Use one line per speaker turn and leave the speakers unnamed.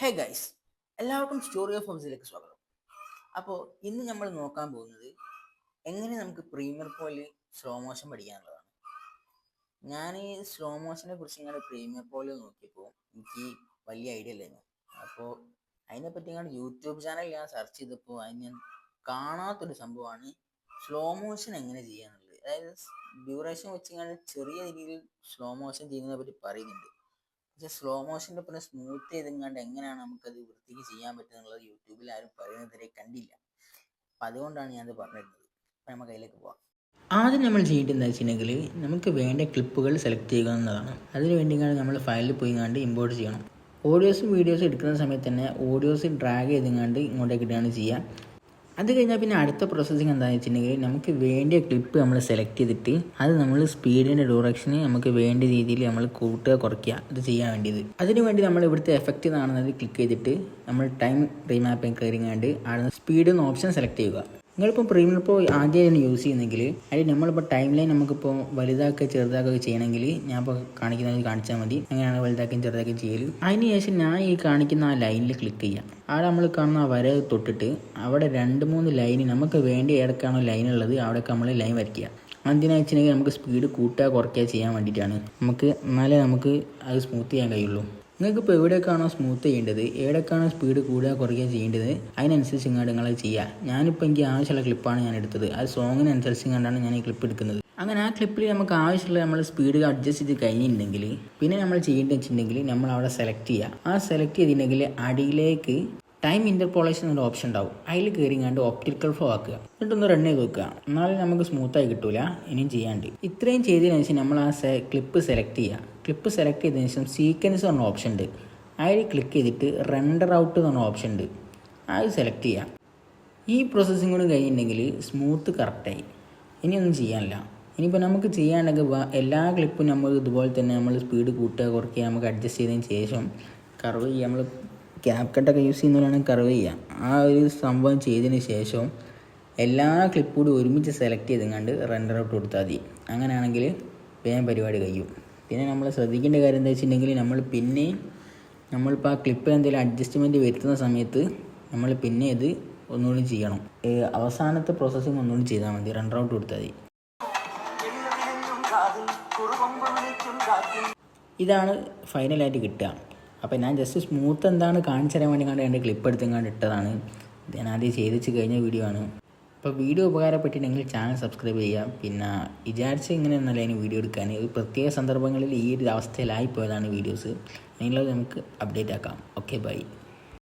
Hey guys, എല്ലാവർക്കും story of ഹൗസിലേക്ക് സ്വാഗതം. അപ്പോൾ ഇന്ന് നമ്മൾ നോക്കാൻ പോകുന്നത് എങ്ങനെ നമുക്ക് പ്രീമിയർ പ്രോയിൽ സ്ലോ മോഷൻ പഠിക്കാനുള്ളതാണ്. ഞാൻ ഈ സ്ലോ മോഷനെ കുറിച്ച് ഇങ്ങനെ പ്രീമിയർ പ്രോയിൽ നോക്കിയപ്പോൾ എനിക്ക് വലിയ ഐഡിയ ഇല്ലായിരുന്നു. അപ്പോൾ അതിനെപ്പറ്റി ഞാൻ യൂട്യൂബ് ചാനൽ ഞാൻ സെർച്ച് ചെയ്തപ്പോൾ അതിന് ഞാൻ കാണാത്തൊരു സംഭവമാണ് സ്ലോ മോഷൻ എങ്ങനെ ചെയ്യാന്നുള്ളത്. അതായത് ഡ്യൂറേഷൻ വെച്ച് ചെറിയ രീതിയിൽ സ്ലോ മോഷൻ ചെയ്യുന്നതിനെ പറ്റി പറയുന്നുണ്ട്. പക്ഷെ സ്ലോ മോഷൻ്റെ പിന്നെ സ്മൂത്ത് ചെയ്തെങ്ങാണ്ട് എങ്ങനെയാണ് നമുക്കത് വൃത്തിക്ക് ചെയ്യാൻ പറ്റുക എന്നുള്ളത് യൂട്യൂബിൽ ആരും പറയുന്നതിരെ കണ്ടില്ല. അപ്പം അതുകൊണ്ടാണ് ഞാനത് പറഞ്ഞിരുന്നത്. അപ്പം നമുക്ക് അതിലേക്ക് പോവാം. ആദ്യം നമ്മൾ ചെയ്യേണ്ടത് എന്താ വെച്ചിട്ടുണ്ടെങ്കിൽ നമുക്ക് വേണ്ട ക്ലിപ്പുകൾ സെലക്ട് ചെയ്യുക എന്നതാണ്. അതിന് വേണ്ടിയാണ് നമ്മൾ ഫയലിൽ പോയിങ്ങാണ്ട് ഇമ്പോർട്ട് ചെയ്യണം. ഓഡിയോസും വീഡിയോസും എടുക്കുന്ന സമയത്ത് തന്നെ ഓഡിയോസ് ഡ്രാഗ് ചെയ്തെങ്ങാണ്ട് ഇങ്ങോട്ടേക്ക് ഇടുകയാണ് ചെയ്യുക. അത് കഴിഞ്ഞാൽ പിന്നെ അടുത്ത പ്രോസസ്സിങ് എന്താണെന്ന് വെച്ചിട്ടുണ്ടെങ്കിൽ നമുക്ക് വേണ്ടിയ ക്ലിപ്പ് നമ്മൾ സെലക്ട് ചെയ്തിട്ട് അത് നമ്മൾ സ്പീഡിൻ്റെ ഡയറക്ഷന് നമുക്ക് വേണ്ട രീതിയിൽ നമ്മൾ കൂട്ടുക കുറയ്ക്കുക ഇത് ചെയ്യാൻ വേണ്ടിയത്. അതിന് വേണ്ടി നമ്മൾ ഇവിടുത്തെ എഫക്റ്റ് കാണുന്നത് ക്ലിക്ക് ചെയ്തിട്ട് നമ്മൾ ടൈം റീമാപ്പിംഗ് കയറിങ്ങാണ്ട് അവിടെ സ്പീഡ് എന്ന ഓപ്ഷൻ സെലക്ട് ചെയ്യുക. നിങ്ങളിപ്പോൾ പ്രീമിയർ പ്രോ ആദ്യമായാണ് യൂസ് ചെയ്യുന്നെങ്കിൽ അതിൽ നമ്മളിപ്പോൾ ടൈം ലൈൻ നമുക്കിപ്പോൾ വലുതാക്കുക ചെറുതാക്കുക ചെയ്യണമെങ്കിൽ ഞാൻ ഇപ്പോൾ കാണിക്കുന്നത് കാണിച്ചാൽ മതി. അങ്ങനെയാണ് വലുതാക്കുകയും ചെറുതാക്കുകയും ചെയ്യൽ. അതിന് ശേഷം ഞാൻ ഈ കാണിക്കുന്ന ആ ലൈനിൽ ക്ലിക്ക് ചെയ്യാം. അവിടെ നമ്മൾ കാണുന്ന ആ വര തൊട്ടിട്ട് അവിടെ 2-3 ലൈന് നമുക്ക് വേണ്ടി ഏതൊക്കെയാണോ ലൈൻ ഉള്ളത് അവിടെയൊക്കെ നമ്മൾ ലൈൻ വരയ്ക്കുക. എന്തിനാണെന്ന് വെച്ചിട്ടുണ്ടെങ്കിൽ നമുക്ക് സ്പീഡ് കൂട്ടുക കുറയ്ക്കുക ചെയ്യാൻ വേണ്ടിയിട്ടാണ്. എന്നാലേ നമുക്ക് അത് സ്മൂത്ത് ചെയ്യാൻ കഴിയുള്ളൂ. നിങ്ങൾക്കിപ്പോൾ എവിടെയൊക്കെയാണോ സ്മൂത്ത് ചെയ്യേണ്ടത്, എവിടെയൊക്കെയാണോ സ്പീഡ് കൂടുക കുറയ്ക്കുക ചെയ്യേണ്ടത് അതിനനുസരിച്ച് ഇങ്ങോട്ട് നിങ്ങൾ ചെയ്യുക. ഞാനിപ്പോൾ എനിക്ക് ആവശ്യമുള്ള ക്ലിപ്പാണ് ഞാൻ എടുത്തത്. അത് സോങ്ങിനനുസരിച്ച് കണ്ടാണ് ഞാൻ ഈ ക്ലിപ്പ് എടുക്കുന്നത്. അങ്ങനെ ആ ക്ലിപ്പിൽ നമുക്ക് ആവശ്യമുള്ള നമ്മൾ സ്പീഡ് അഡ്ജസ്റ്റ് ചെയ്ത് കഴിഞ്ഞിട്ടുണ്ടെങ്കിൽ പിന്നെ നമ്മൾ ചെയ്യേണ്ടത് വെച്ചിട്ടുണ്ടെങ്കിൽ നമ്മൾ അവിടെ സെലക്ട് ചെയ്യുക. ആ സെലക്ട് ചെയ്തിട്ടുണ്ടെങ്കിൽ അടിയിലേക്ക് ടൈം ഇൻ്റർപോളേഷൻ എന്നൊരു ഓപ്ഷൻ ഉണ്ടാവും. അതിൽ കയറിങ്ങാണ്ട് ഒപ്റ്റിക്കൽ ഫ്ലോ ആക്കുക. എന്നിട്ടൊന്ന് റൺ ചെയ്ത് വെക്കുക. എന്നാലും നമുക്ക് സ്മൂത്തായി കിട്ടൂല. ഇനിയും ചെയ്യാണ്ട് ഇത്രയും ചെയ്തതിനു ശേഷം നമ്മൾ ആ ക്ലിപ്പ് സെലക്ട് ചെയ്യുക. ക്ലിപ്പ് സെലക്ട് ചെയ്തതിനു ശേഷം സീക്വൻസ് പറഞ്ഞ ഓപ്ഷൻ ഉണ്ട്. അതിൽ ക്ലിക്ക് ചെയ്തിട്ട് റെൻഡർ ഔട്ട് എന്ന് പറഞ്ഞ ഓപ്ഷൻ ഉണ്ട്. അത് സെലക്ട് ചെയ്യാം. ഈ പ്രോസസ്സിങ് കൂടി കഴിഞ്ഞിട്ടുണ്ടെങ്കിൽ സ്മൂത്ത് കറക്റ്റായി. ഇനിയൊന്നും ചെയ്യാനില്ല. ഇനിയിപ്പോൾ നമുക്ക് ചെയ്യാനുണ്ടെങ്കിൽ എല്ലാ ക്ലിപ്പും നമ്മൾ ഇതുപോലെ തന്നെ നമ്മൾ സ്പീഡ് കൂട്ടുക കുറയ്ക്കുക നമുക്ക് അഡ്ജസ്റ്റ് ചെയ്തതിന് ശേഷം കർവ് ചെയ്യുക. നമ്മൾ ക്യാപ് കട്ടൊക്കെ യൂസ് ചെയ്യുന്നവരാണെങ്കിൽ കർവ് ചെയ്യാം. ആ ഒരു സംഭവം ചെയ്തതിന് ശേഷം എല്ലാ ക്ലിപ്പും കൂടി ഒരുമിച്ച് സെലക്ട് ചെയ്തെങ്ങാണ്ട് റെൻഡർ ഔട്ട് കൊടുത്താൽ മതി. അങ്ങനെയാണെങ്കിൽ വേഗം പരിപാടി കഴിയും. പിന്നെ നമ്മൾ ശ്രദ്ധിക്കേണ്ട കാര്യം എന്താ വെച്ചിട്ടുണ്ടെങ്കിൽ നമ്മളിപ്പോൾ ആ ക്ലിപ്പിൽ എന്തെങ്കിലും അഡ്ജസ്റ്റ്മെൻറ്റ് വരുത്തുന്ന സമയത്ത് നമ്മൾ പിന്നെ ഇത് ഒന്നുകൂടി ചെയ്യണം. അവസാനത്തെ പ്രോസസ്സിങ് ഒന്നുകൂടി ചെയ്താൽ മതി. റെൻഡർ ഔട്ട് കൊടുത്താൽ മതി. ഇതാണ് ഫൈനലായിട്ട് കിട്ടുക. അപ്പോൾ ഞാൻ ജസ്റ്റ് സ്മൂത്ത് എന്താണ് കാണിച്ചു തരാൻ വേണ്ടി എൻ്റെ ക്ലിപ്പ് എടുത്തെങ്ങാണ്ട് ഇട്ടതാണ്. ഞാൻ ആദ്യം ചെയ്തിച്ച് കഴിഞ്ഞ വീഡിയോ ആണ്. അപ്പോൾ വീഡിയോ ഉപകാരപ്പെട്ടിട്ടുണ്ടെങ്കിൽ ചാനൽ സബ്സ്ക്രൈബ് ചെയ്യുക. പിന്നെ വിചാരിച്ച് ഇങ്ങനെ ഒന്നല്ല അതിന് വീഡിയോ എടുക്കാൻ. ഒരു പ്രത്യേക സന്ദർഭങ്ങളിൽ ഈ ഒരു അവസ്ഥയിലായിപ്പോയതാണ് വീഡിയോസ്. അതിനുള്ളത് നമുക്ക് അപ്ഡേറ്റ് ആക്കാം. Okay, by.